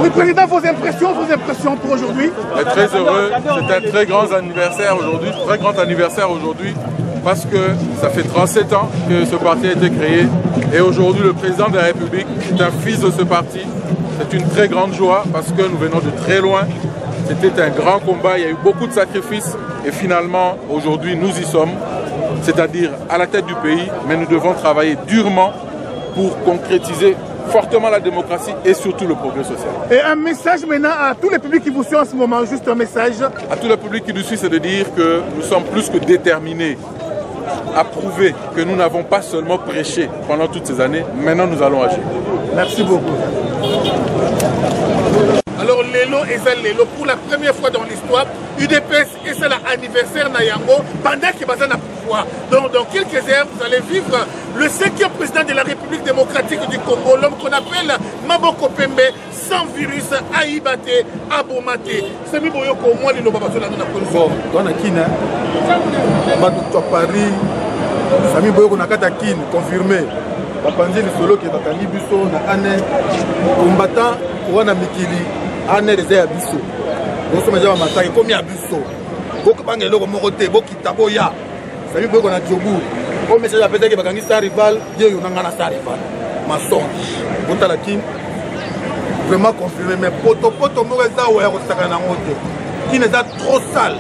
Oui, Président, vos impressions pour aujourd'hui? Très heureux, c'est un très grand anniversaire aujourd'hui, parce que ça fait 37 ans que ce parti a été créé et aujourd'hui le président de la République est un fils de ce parti. C'est une très grande joie parce que nous venons de très loin. C'était un grand combat, il y a eu beaucoup de sacrifices et finalement aujourd'hui nous y sommes, c'est-à-dire à la tête du pays, mais nous devons travailler durement pour concrétiser fortement la démocratie et surtout le progrès social. Et un message maintenant à tous les publics qui vous suivent en ce moment, juste un message. À tout le public qui nous suit, c'est de dire que nous sommes plus que déterminés à prouver que nous n'avons pas seulement prêché pendant toutes ces années, maintenant nous allons agir. Merci beaucoup. Alors Lelo et Lelo, pour la première fois dans l'histoire, UDPS et c'est l'anniversaire Nayango pendant qu'il est au pouvoir. Donc dans quelques heures, vous allez vivre le 5e président de la République démocratique du Congo, l'homme qu'on appelle Maboko Pembe, sans virus, Aïbate, Abomate. C'est mi boyoko au moins les lobabaso la nona bon, dans la Kine, à Paris, Sami boyoko nakata Kine, confirmé. Bapanzi le solo qui est bakani biso na ane combattant wana mikili ane les ya biso. Donc ça m'a dit mataki comme ya biso. Boko bangelo ko mokote bokita boya. Sami boyoko na Djobu. Comme message a pété que bakangi sa rival, Dieu yo nangana sa rival. Mason. Bota la Kine vraiment confirmé mais poto mo eza wa ko sakana ngote. Kine eza trop sale.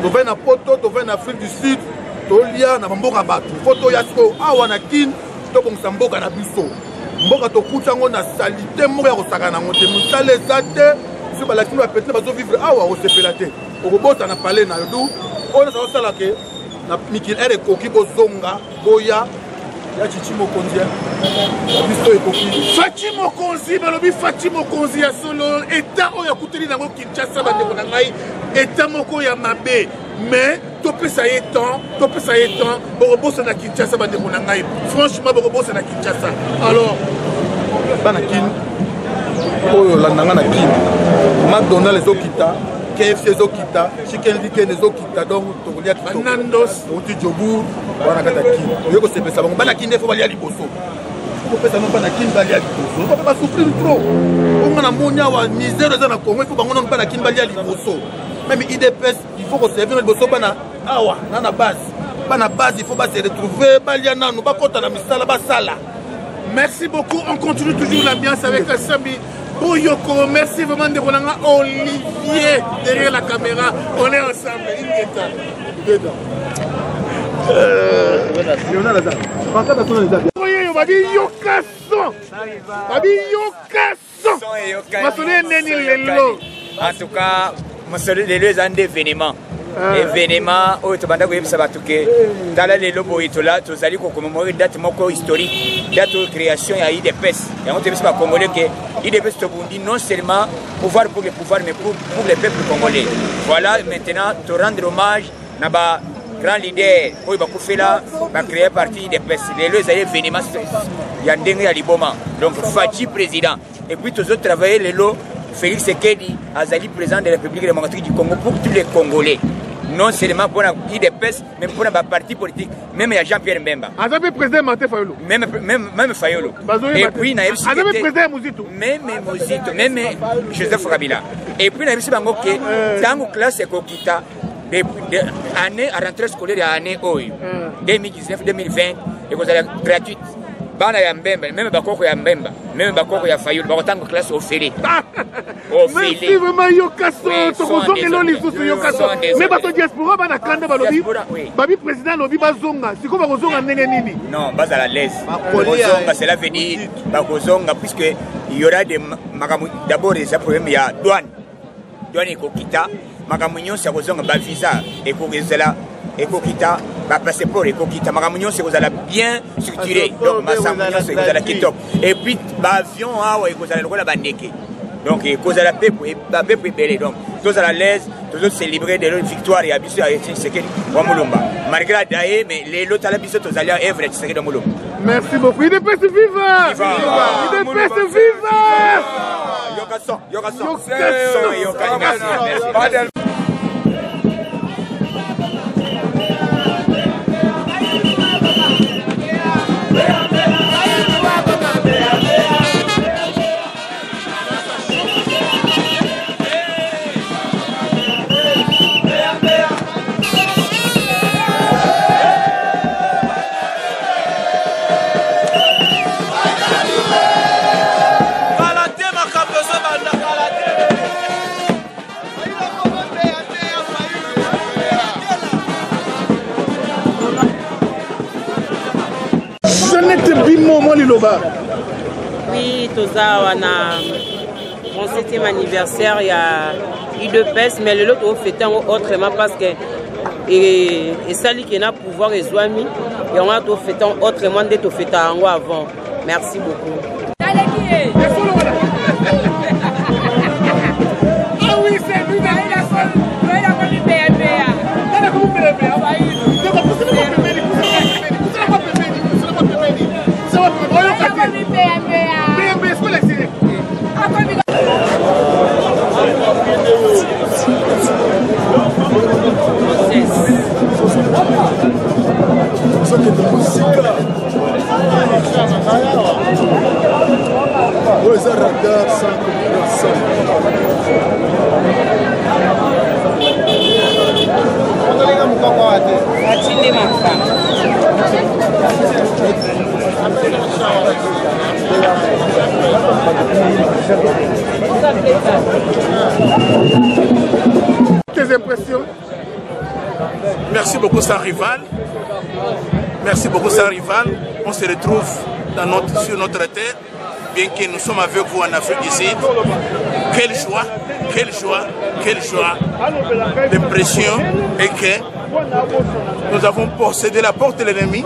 To vient na poto, to vient en Afrique du Sud, to lia na mboka batu. Photo ya so awa na Kine tobongisa mboka na biso mboka tokuta ngo na salite moko ya kosaka nango te mosala eza te biso balakini bapetine bazovivre awa kosepela te okobota na pale na yodu oyo naza kosala ke na mikili ere ekoki bozonga boya ya chichi mokonzi biso ekoki Fachi Mokonzi balobi Fachi Mokonzi ya solo eta oyo akuteli nango Kinshasa bandeko na ngai eta moko ya mabe mais topesa ye temps borobosa na Kinshasa bandeko na ngai franchement borobosa na Kinshasa alors bana Kine oyo landanga na Kine McDonald's ezokita KFC ezokita Chicken Licken ezokita donc tokolia kitoko Nandos oti Djobu wana kata Kine oyo kosepesa bango bana Kine fo balia liboso kopesa no bana Kine balia liboso pas souffrir trop on a monia wa misère eza na Congo il faut bango non bana Kine balia liboso même IDPS il faut que servir liboso bana awa na base il faut se retrouver balia nanu bakota na misala basala. Merci beaucoup, on continue toujours l'ambiance avec Sami Boyoko. Merci vraiment de Rolanga Olivier derrière la caméra. On est ensemble. En tout cas, les deux ans d'événements. Événement où tu vas dans les lobos et tout là, tu allais commémorer date historique, date de création à IDPS. Et on te dit pas congolais que IDPS te dit non seulement pouvoir pour les pouvoirs, mais pour les peuples congolais. Voilà maintenant te rendre hommage à ba grand leader où il va faire là, va créer parti IDPS. Les deux événements, il y a un dernier à Liboma. Donc Fachi président. Et puis tous autres travailler les lots. Félix Sekedi, Azali président de la République démocratique du Congo pour tous les Congolais. Non seulement pour l'IDPS, mais pour les partis politiques. Même Jean-Pierre Mbemba. Azali président Martin Fayolo. Même Fayolo. Et puis, Azali président Mouzito. Même Mouzito. Même Joseph Kabila. Et puis, il y a dans la classe Ekokita, année à rentrée scolaire, année 2019-2020, et vous allez gratuite. bana ya Mbemba, même bakoko ya Mbemba, même bakoko ya Fayulu, bakotanga classe au Félé. Merci vraiment Yokaso, tokozongela lisusu Yokaso. Mais bato diaspora bana kanda balobi, babi président lobi bazonga, siko bakozonga ndenge nini? Non, bas à la l'aise. Bakozonga, cela veut dire bakozonga puisque il y aura des d'abord des problèmes, il y a douane. Douane ekokita, makamunyo c'est kozonga ba visa ekokizela ekokita ba passeport ekokita makamunyo c'est kozala bien structuré. Donc masamunyo c'est kozala kitop. Et puis ba avion awa ekozala lokola ba ndeke. Donc kozala pepe ba pepe belé donc tous à la l'aise, tous autres célébrer de leur victoire et abiso a été c'est que wa Mulumba. Malgré la daé mais les l'autre à la biso tous allés œuvre c'est que de Mulumba. Merci beaucoup. Il est viva! Il est viva! Yokaso, Yokaso. Merci. Oui, tout ça, on a mon 7e anniversaire, il y a UDPS, mais l'autre on fêtait autrement parce que et ça qui a pouvoir et Zouami et on a tout fêté autrement dès tout fêté avant. Merci beaucoup. Ah oui, c'est lui, Tes impressions? Merci beaucoup, sans rival. Merci beaucoup, sans rival. On se retrouve sur notre terre, bien que nous sommes avec vous en Afrique du Sud. Quelle joie, quelle joie, quelle joie. L'impression est que nous avons possédé la porte de l'ennemi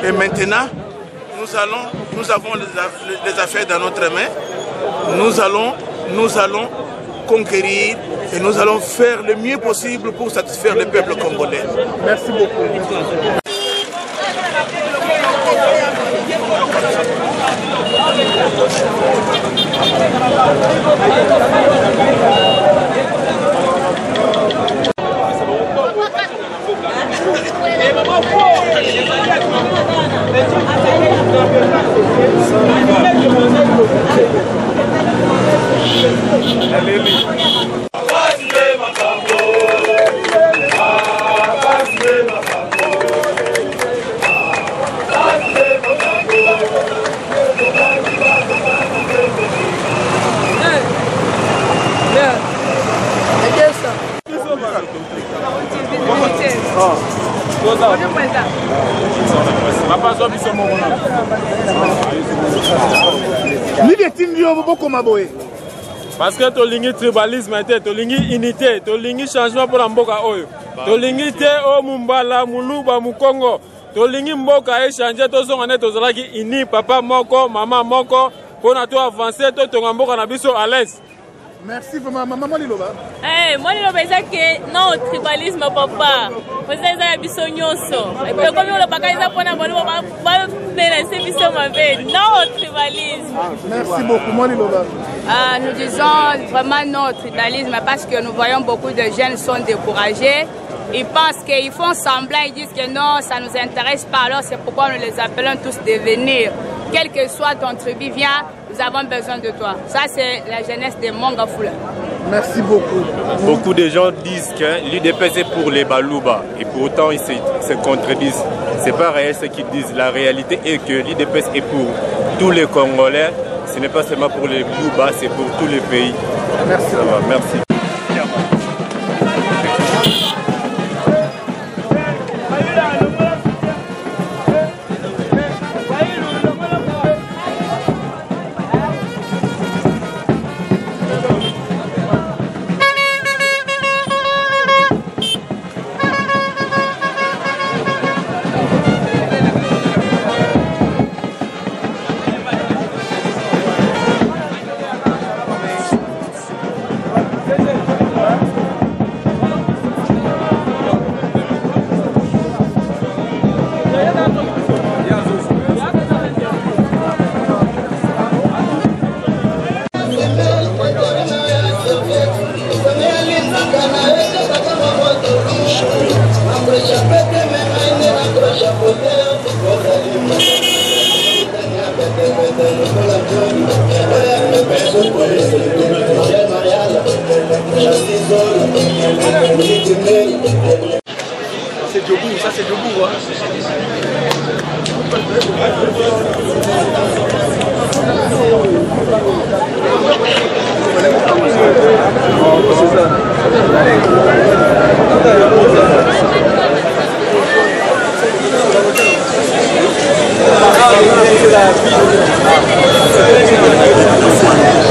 et maintenant nous avons les affaires dans notre main. Nous allons conquérir et nous allons faire le mieux possible pour satisfaire le peuple congolais. Merci beaucoup. Parce que tolingi tribalisme était, tolingi unité, tolingi changement pour mboka oyo. Tolingi te o mumbala, muluba, mukongo. Tolingi mboka e changer tozonga ne tozalaki ini papa moko, maman moko pour na to avancer to tonga mboka na biso à l'aise. Merci maman, maman Liloba. Eh, moi Liloba que non tribalisme papa. Vous êtes à biso nyonso. Et puis comme le bakaisa pona bolo ba menacer biso mabe. Non tribalisme. Merci beaucoup moi Liloba. Nous disons vraiment non au tribalisme parce que nous voyons beaucoup de jeunes sont découragés. Ils pensent qu'ils font semblant, ils disent que non, ça ne nous intéresse pas. Alors c'est pourquoi nous les appelons tous de venir. Quel que soit ton tribu, viens, nous avons besoin de toi. Ça c'est la jeunesse de Mongafula. Merci beaucoup. Beaucoup de gens disent que l'UDP c'est pour les Balouba et pourtant ils se contredisent. c'est pas réel ce qu'ils disent. La réalité est que l'IDPS est pour tous les Congolais. Ce n'est pas seulement pour les Yuba, c'est pour tous les pays. Merci. Ça va, merci. C'est debout, ça c'est debout. Hein. C'est ça.